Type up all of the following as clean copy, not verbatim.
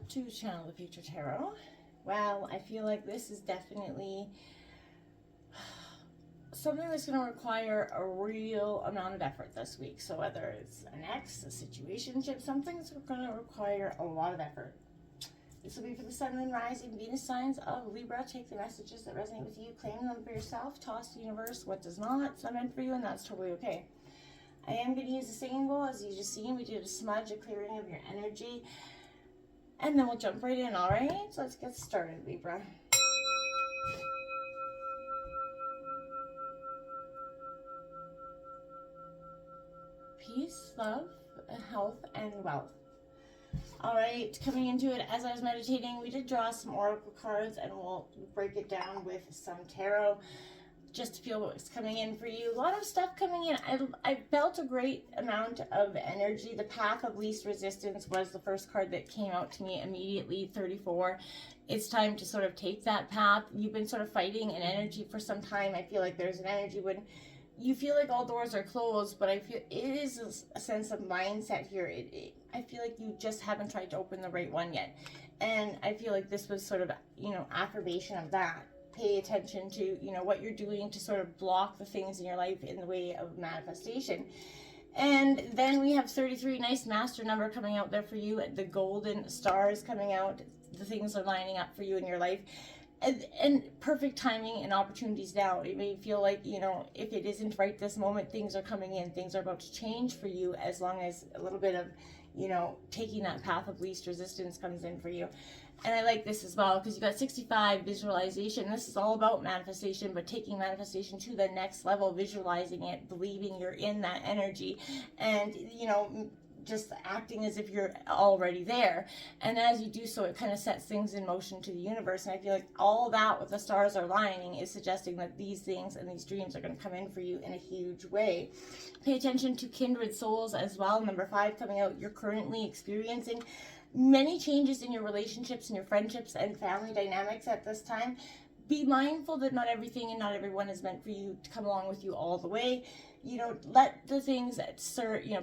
to Channel the Future Tarot. Well, I feel like this is definitely something that's going to require a real amount of effort this week. So whether it's an ex, a situationship, something's going to require a lot of effort. This will be for the Sun, Moon, Rising, Venus signs of Libra. Take the messages that resonate with you, claim them for yourself, toss the universe what does not. It's not meant for you, and that's totally okay. I am going to use the singing bowl, as you just seen. We did a smudge, a clearing of your energy. And then we'll jump right in, all right? So let's get started, Libra. Peace, love, health, and wealth. All right, coming into it, as I was meditating, we did draw some oracle cards, and we'll break it down with some tarot just to feel what's coming in for you. A lot of stuff coming in. I felt a great amount of energy. The path of least resistance was the first card that came out to me immediately, 34. It's time to sort of take that path. You've been sort of fighting an energy for some time. I feel like there's an energy when you feel like all doors are closed, but I feel it is a sense of mindset here. I feel like you just haven't tried to open the right one yet. And I feel like this was sort of, affirmation of that. Pay attention to, what you're doing to sort of block the things in your life in the way of manifestation. And then we have 33, nice master number coming out there for you. The golden stars coming out. The things are lining up for you in your life. And perfect timing and opportunities now. It may feel like, if it isn't right this moment, things are coming in. Things are about to change for you, as long as a little bit of, taking that path of least resistance comes in for you. And I like this as well, because you got 65, visualization. This is all about manifestation, but taking manifestation to the next level, visualizing it, believing you're in that energy, and, just acting as if you're already there. And as you do so, it kind of sets things in motion to the universe. And I feel like all that with the stars are lining is suggesting that these things and these dreams are going to come in for you in a huge way. Pay attention to kindred souls as well. Number 5 coming out. You're currently experiencing many changes in your relationships and your friendships and family dynamics at this time. Be mindful that not everything and not everyone is meant for you to come along with you all the way. Let the things that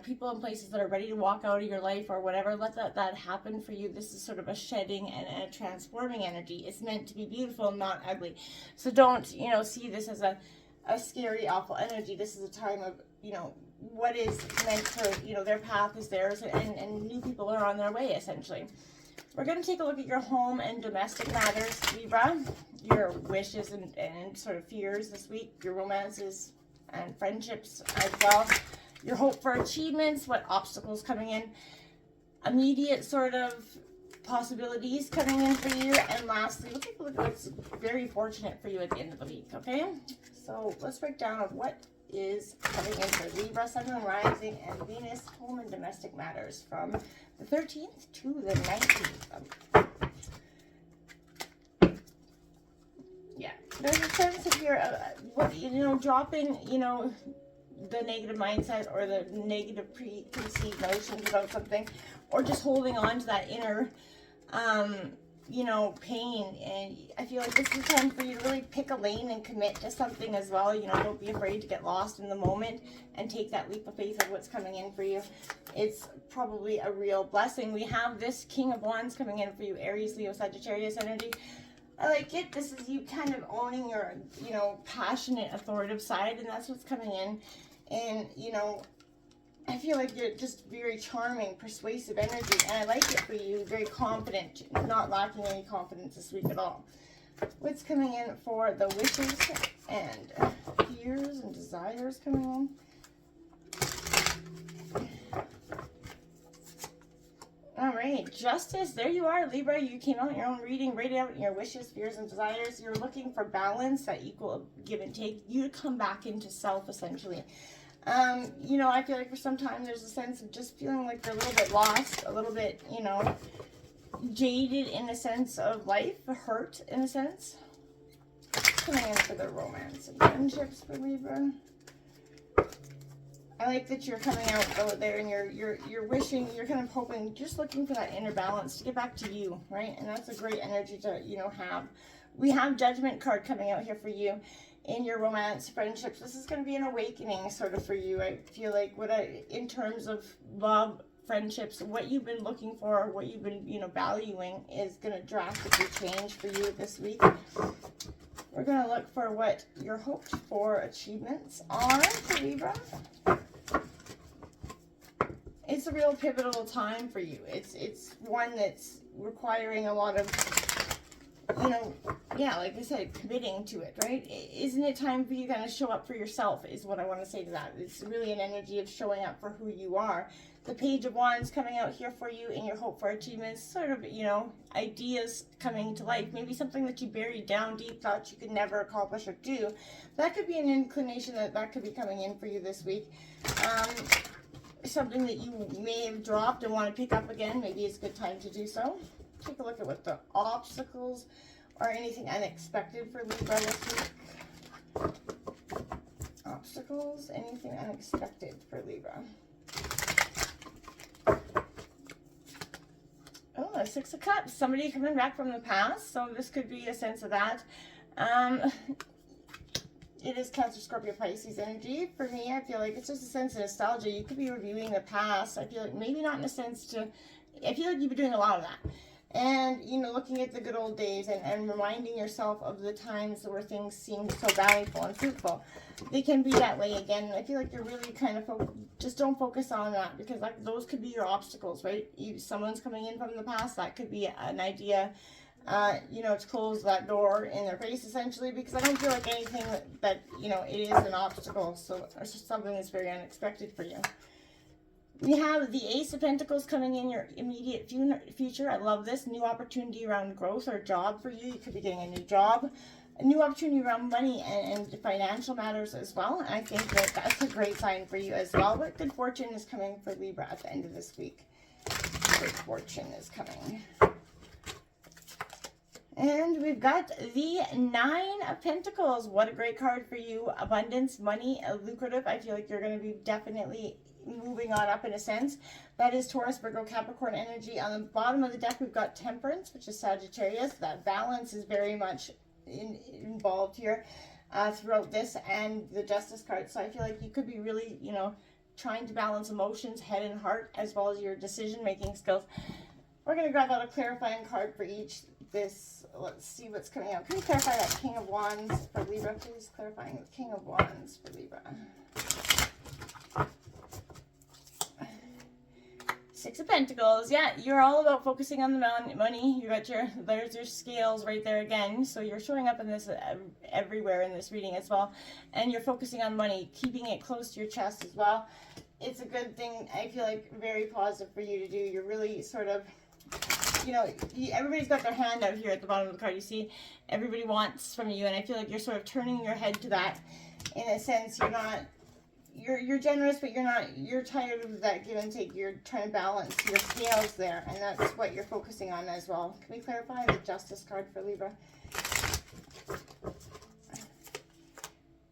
people and places that are ready to walk out of your life or whatever, let that happen for you. This is sort of a shedding and a transforming energy. It's meant to be beautiful, not ugly. So don't, see this as a scary, awful energy. This is a time of, what is meant for, their path is theirs, and new people are on their way, essentially. We're going to take a look at your home and domestic matters, Libra, your wishes and sort of fears this week, your romances and friendships as well, your hope for achievements, what obstacles coming in, immediate sort of possibilities coming in for you, and lastly, we'll take a look at what's very fortunate for you at the end of the week, okay? So let's break down of what is coming in for Libra, Sun, Moon, Rising, and Venus, home and domestic matters from the 13th to the 19th. Yeah, there's a sense of your, dropping, the negative mindset or the negative preconceived notions about something, or just holding on to that inner, pain. And I feel like this is time for you to really pick a lane and commit to something as well. Don't be afraid to get lost in the moment and take that leap of faith of what's coming in for you. It's probably a real blessing. We have this King of Wands coming in for you, Aries, Leo, Sagittarius energy. I like it. This is you kind of owning your, passionate, authoritative side, and that's what's coming in. And, I feel like you're just very charming, persuasive energy, and I like it for you. Very confident, not lacking any confidence this week at all. What's coming in for the wishes and fears and desires coming in? All right, Justice. There you are, Libra. You came out in your own reading, rated out your wishes, fears, and desires. You're looking for balance, that equal give and take. You to come back into self, essentially. I feel like for some time there's a sense of just feeling like you're a little bit lost, a little bit, jaded in a sense of life, hurt in a sense. Coming in for the romance and friendships for Libra. I like that you're coming out there and you're wishing, you're kind of hoping, just looking for that inner balance to get back to you, right? And that's a great energy to, have. We have Judgment card coming out here for you in your romance, friendships. This is going to be an awakening sort of for you. I feel like in terms of love, friendships, what you've been looking for, what you've been, valuing is going to drastically change for you this week. We're going to look for what your hoped for achievements are for Libra. It's a real pivotal time for you. It's one that's requiring a lot of, like I said, committing to it, right? Isn't it time for you to kind of show up for yourself is what I want to say to that. It's really an energy of showing up for who you are. The Page of Wands coming out here for you in your hope for achievements, sort of, ideas coming to life. Maybe something that you buried down deep, thought you could never accomplish or do. That could be an inclination that could be coming in for you this week. Something that you may have dropped and want to pick up again. Maybe it's a good time to do so. Take a look at what the obstacles or anything unexpected for Libra this week. Obstacles, anything unexpected for Libra. Oh, a Six of Cups. Somebody coming back from the past. So this could be a sense of that. It is Cancer, Scorpio, Pisces energy. For me, I feel like it's just a sense of nostalgia. You could be reviewing the past. I feel like maybe not in a sense to... I feel like you've been doing a lot of that. And, looking at the good old days and reminding yourself of the times where things seemed so valuable and fruitful. They can be that way again. I feel like you're really kind of, just don't focus on that, because those could be your obstacles, right? Someone's coming in from the past, that could be an idea, to close that door in their face, essentially, because I don't feel like anything that it is an obstacle, so it's just something that's very unexpected for you. We have the Ace of Pentacles coming in your immediate future. I love this. New opportunity around growth or job for you. You could be getting a new job. A new opportunity around money and financial matters as well. And I think that's a great sign for you as well. But good fortune is coming for Libra at the end of this week. Good fortune is coming. And we've got the Nine of Pentacles. What a great card for you. Abundance, money, lucrative. I feel like you're going to be definitely moving on up in a sense. That is Taurus, Virgo, Capricorn energy. On the bottom of the deck, we've got Temperance, which is Sagittarius. That balance is very much involved here throughout this, and the Justice card. So I feel like you could be really, trying to balance emotions, head and heart, as well as your decision-making skills. We're going to grab out a clarifying card for each. Let's see what's coming out. Can you clarify that King of Wands for Libra, please? Clarifying the King of Wands for Libra. Six of Pentacles. Yeah, you're all about focusing on the money. You got there's your scales right there again. So you're showing up in this everywhere in this reading as well. And you're focusing on money, keeping it close to your chest as well. It's a good thing. I feel like very positive for you to do. You're really sort of, everybody's got their hand out here at the bottom of the card. You see, everybody wants from you. And I feel like you're sort of turning your head to that. In a sense, you're generous, but you're tired of that give and take. You're trying to balance your scales there, and that's what you're focusing on as well. Can we clarify the Justice card for Libra?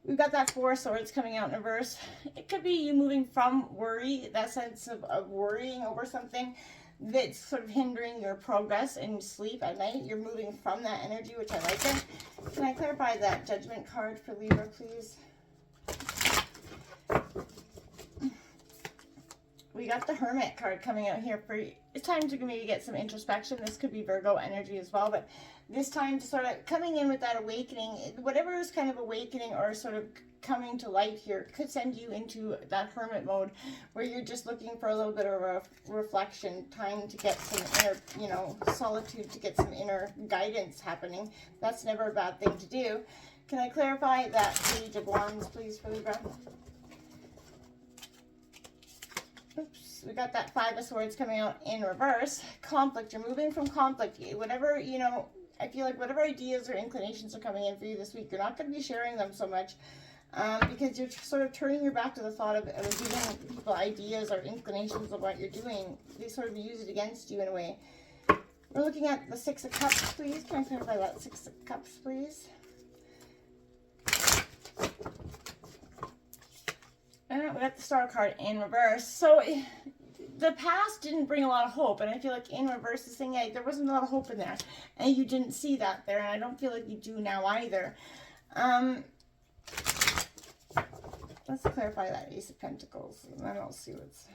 We've got that Four of Swords coming out in reverse. It could be you moving from worry, that sense of worrying over something that's sort of hindering your progress and sleep at night. You're moving from that energy, which I like it. Can I clarify that Judgment card for Libra, please? We got the Hermit card coming out here for you. It's time to maybe get some introspection. This could be Virgo energy as well, but this time to sort of coming in with that awakening, whatever is kind of awakening or sort of coming to light here could send you into that hermit mode where you're just looking for a little bit of a reflection, time to get some inner, solitude, to get some inner guidance happening. That's never a bad thing to do. Can I clarify that Page of Wands, please, for Libra? Oops, we got that Five of Swords coming out in reverse. Conflict, you're moving from conflict. Whatever, I feel like whatever ideas or inclinations are coming in for you this week, you're not going to be sharing them so much because you're sort of turning your back to the thought of giving people ideas or inclinations of what you're doing. They sort of use it against you in a way. We're looking at the Six of Cups, please. Can I clarify that Six of Cups, please? And we got the Star card in reverse. So the past didn't bring a lot of hope, and I feel like in reverse is saying, hey, there wasn't a lot of hope in there, and you didn't see that there, and I don't feel like you do now either. Let's clarify that Ace of Pentacles, and then I'll see what's...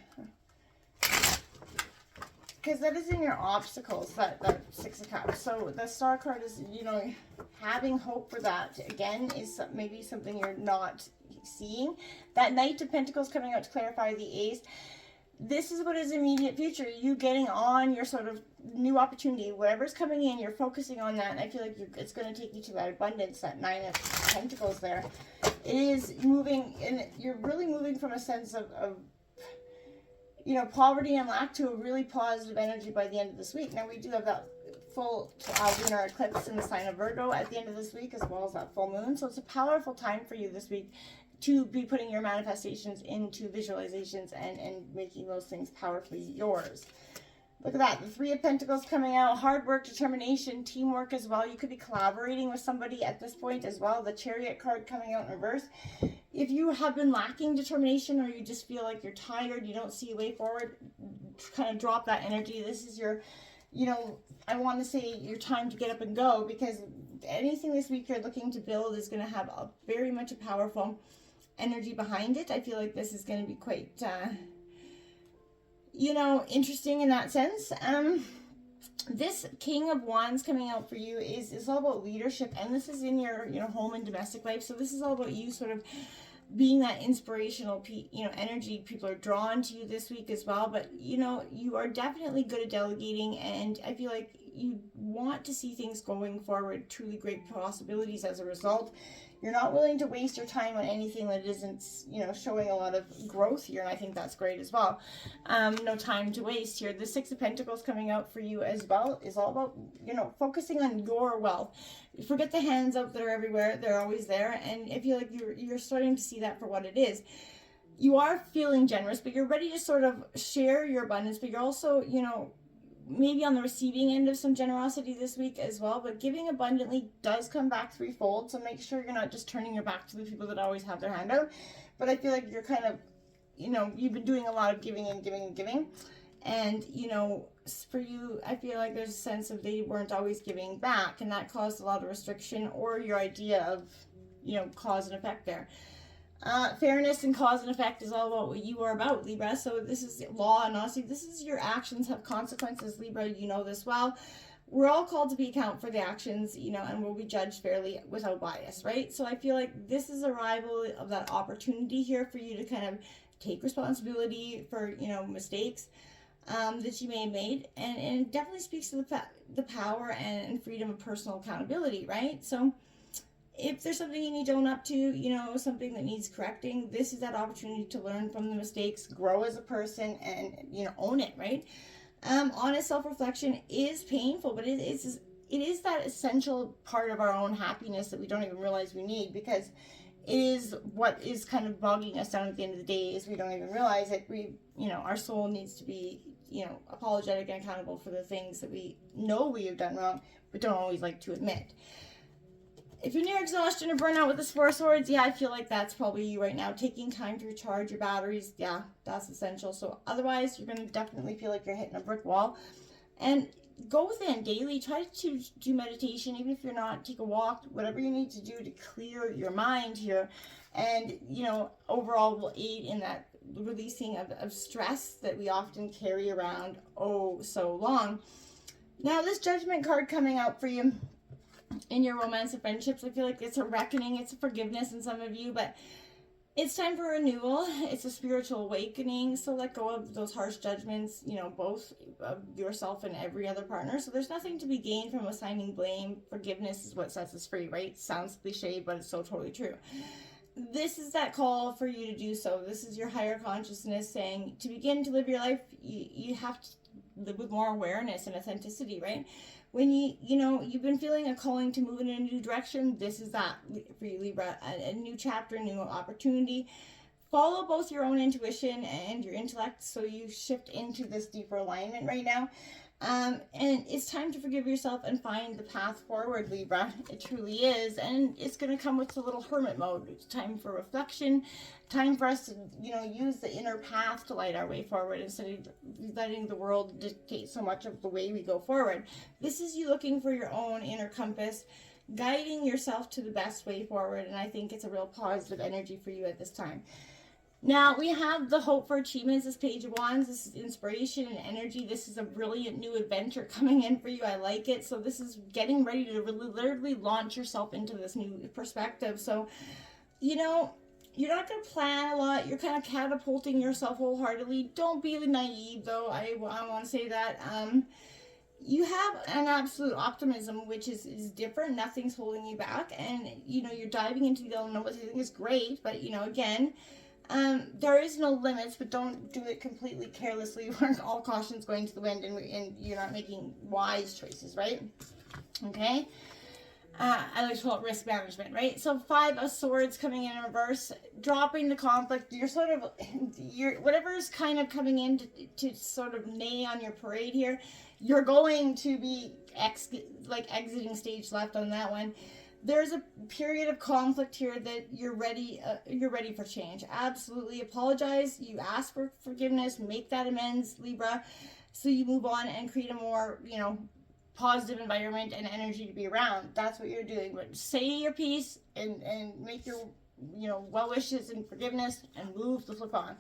because that is in your obstacles, that Six of Cups. So the Star card is, you know, having hope for that, again, is maybe something you're not seeing. That Knight of Pentacles coming out to clarify the Ace. This is what is immediate future. You getting on your sort of new opportunity. Whatever's coming in, you're focusing on that. And I feel like it's going to take you to that abundance, that Nine of Pentacles there. It is moving, and you're really moving from a sense of you know, poverty and lack to a really positive energy by the end of this week. Now, we do have that full lunar eclipse in the sign of Virgo at the end of this week, as well as that full moon. So it's a powerful time for you this week to be putting your manifestations into visualizations and making those things powerfully yours. Look at that. The Three of Pentacles coming out. Hard work, determination, teamwork as well. You could be collaborating with somebody at this point as well. The Chariot card coming out in reverse. If you have been lacking determination, or you just feel like you're tired, you don't see a way forward, kind of drop that energy. This is your, you know, I want to say your time to get up and go, because anything this week you're looking to build is going to have a very much a powerful energy behind it. I feel like this is going to be quite, you know, interesting in that sense. This King of Wands coming out for you is all about leadership, and this is in your, you know, home and domestic life. So this is all about you sort of being that inspirational, you know, energy. People are drawn to you this week as well, but, you know, you are definitely good at delegating, and I feel like you want to see things going forward, truly great possibilities as a result. You're not willing to waste your time on anything that isn't, you know, showing a lot of growth here, and I think that's great as well. No time to waste here. The Six of Pentacles coming out for you as well is all about, you know, focusing on your wealth. Forget the hands out that are everywhere. They're always there, and I feel like you're starting to see that for what it is. You are feeling generous, but you're ready to sort of share your abundance, but you're also, you know, maybe on the receiving end of some generosity this week as well. But giving abundantly does come back threefold, so make sure you're not just turning your back to the people that always have their hand out. But I feel like you're kind of, you know, you've been doing a lot of giving and giving and giving, and, you know, for you, I feel like there's a sense of they weren't always giving back, and that caused a lot of restriction, or your idea of, you know, cause and effect there. Fairness and cause and effect is all about what you are about, Libra. So this is law and honesty. This is your actions have consequences, Libra. You know this well. We're all called to be account for the actions, you know, and we'll be judged fairly without bias, right? So I feel like this is arrival of that opportunity here for you to kind of take responsibility for, you know, mistakes that you may have made, and it definitely speaks to the power and freedom of personal accountability, right? So if there's something you need to own up to, you know, something that needs correcting, this is that opportunity to learn from the mistakes, grow as a person, and, you know, own it, right? Honest self-reflection is painful, but it is that essential part of our own happiness that we don't even realize we need, because it is what is kind of bogging us down at the end of the day, is we don't even realize it. You know, our soul needs to be, you know, apologetic and accountable for the things that we know we have done wrong, but don't always like to admit. If you're near exhaustion or burnout with this Four of Swords, yeah, I feel like that's probably you right now. Taking time to recharge your batteries, yeah, that's essential. So otherwise, you're going to definitely feel like you're hitting a brick wall. And go within daily. Try to do meditation, even if you're not. Take a walk, whatever you need to do to clear your mind here. And, you know, overall will aid in that releasing of stress that we often carry around oh so long. Now, this Judgment card coming out for you in your romance and friendships, I feel like it's a reckoning, it's a forgiveness in some of you, but it's time for renewal. It's a spiritual awakening. So let go of those harsh judgments, you know, both of yourself and every other partner. So there's nothing to be gained from assigning blame. Forgiveness is what sets us free, right? Sounds cliche, but it's so totally true. This is that call for you to do so. This is your higher consciousness saying to begin to live your life, you have to live with more awareness and authenticity, right? When you know, you've been feeling a calling to move in a new direction, this is that for you, Libra. A new chapter, new opportunity. Follow both your own intuition and your intellect, so you shift into this deeper alignment right now. And it's time to forgive yourself and find the path forward, Libra. It truly is. And it's going to come with a little hermit mode. It's time for reflection. Time for us to, you know, use the inner path to light our way forward instead of letting the world dictate so much of the way we go forward. This is you looking for your own inner compass, guiding yourself to the best way forward. And I think it's a real positive energy for you at this time. Now we have the hope for achievements. This page of wands. This is inspiration and energy. This is a brilliant new adventure coming in for you. I like it. So this is getting ready to really literally launch yourself into this new perspective. So, you know, you're not going to plan a lot. You're kind of catapulting yourself wholeheartedly. Don't be naive, though. I want to say that. You have an absolute optimism, which is different. Nothing's holding you back. And, you know, you're diving into the unknown, which I think is great. But, you know, again, there is no limits, but don't do it completely carelessly where all caution's going to the wind and you're not making wise choices, right? Okay. I like to call it risk management, right? So 5 of Swords coming in reverse, dropping the conflict. You're sort of, whatever's kind of coming in to sort of neigh on your parade here, you're going to be exiting stage left on that one. There's a period of conflict here that you're ready for change. Absolutely. Apologize. You ask for forgiveness, make that amends, Libra, so you move on and create a more, you know, positive environment and energy to be around. That's what you're doing. But say your piece and make your, you know, well wishes and forgiveness and move the flip on.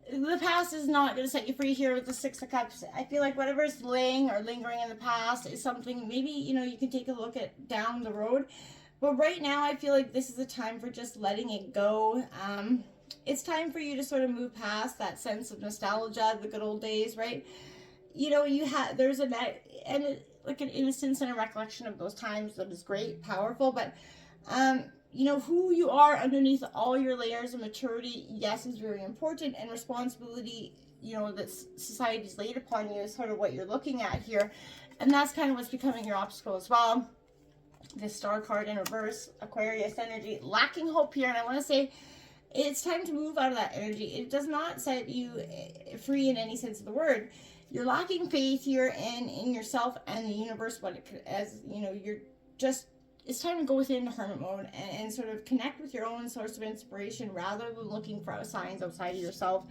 The past is not going to set you free here with the 6 of Cups. I feel like whatever's laying or lingering in the past is something maybe, you know, you can take a look at down the road. But right now, I feel like this is a time for just letting it go. It's time for you to sort of move past that sense of nostalgia, the good old days, right? You know, there's an innocence and a recollection of those times that is great, powerful, but you know, who you are underneath all your layers of maturity, yes, is very important, and responsibility, you know, that society's laid upon you is sort of what you're looking at here, and that's kind of what's becoming your obstacle as well. This Star card in reverse, Aquarius energy, lacking hope here, and I want to say it's time to move out of that energy. It does not set you free in any sense of the word. You're lacking faith here in yourself and the universe, as you know, you're just, it's time to go within hermit mode and sort of connect with your own source of inspiration rather than looking for signs outside of yourself.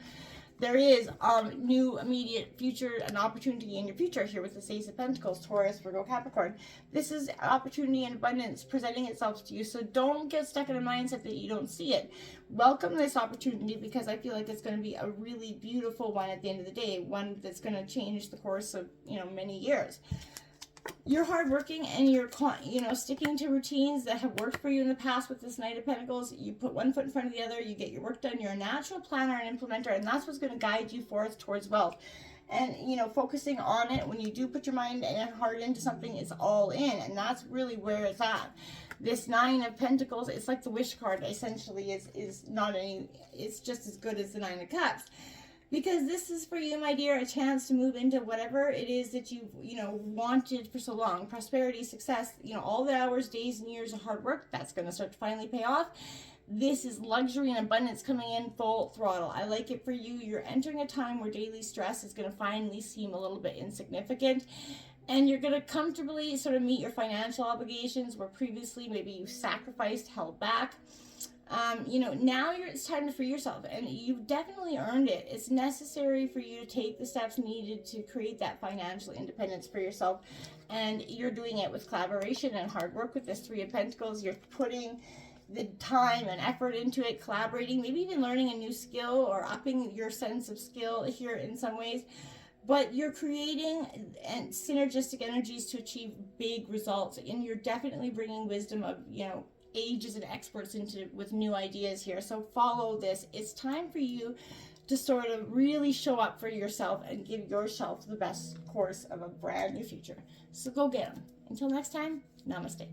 There is new immediate future, an opportunity in your future here with the Ace of Pentacles, Taurus, Virgo, Capricorn. This is opportunity and abundance presenting itself to you. So don't get stuck in a mindset that you don't see it. Welcome this opportunity, because I feel like it's going to be a really beautiful one at the end of the day, one that's going to change the course of, you know, many years. You're hardworking and you're, you know, sticking to routines that have worked for you in the past with this Knight of Pentacles. You put one foot in front of the other, you get your work done. You're a natural planner and implementer, and that's what's going to guide you forth towards wealth. And, you know, focusing on it, when you do put your mind and heart into something, it's all in, and that's really where it's at. This 9 of Pentacles, it's like the wish card, essentially, is not any, it's just as good as the 9 of Cups. Because this is for you, my dear, a chance to move into whatever it is that you've, you know, wanted for so long. Prosperity, success, you know, all the hours, days, and years of hard work, that's going to start to finally pay off. This is luxury and abundance coming in full throttle. I like it for you. You're entering a time where daily stress is going to finally seem a little bit insignificant. And you're going to comfortably sort of meet your financial obligations where previously maybe you sacrificed, held back. You know, now it's time to free yourself, and you've definitely earned it. It's necessary for you to take the steps needed to create that financial independence for yourself, and you're doing it with collaboration and hard work with this 3 of Pentacles. You're putting the time and effort into it, collaborating, maybe even learning a new skill or upping your sense of skill here in some ways. But you're creating and synergistic energies to achieve big results, and you're definitely bringing wisdom of, you know, ages and experts into with new ideas here. So follow this. It's time for you to sort of really show up for yourself and give yourself the best course of a brand new future. So go get them. Until next time, namaste.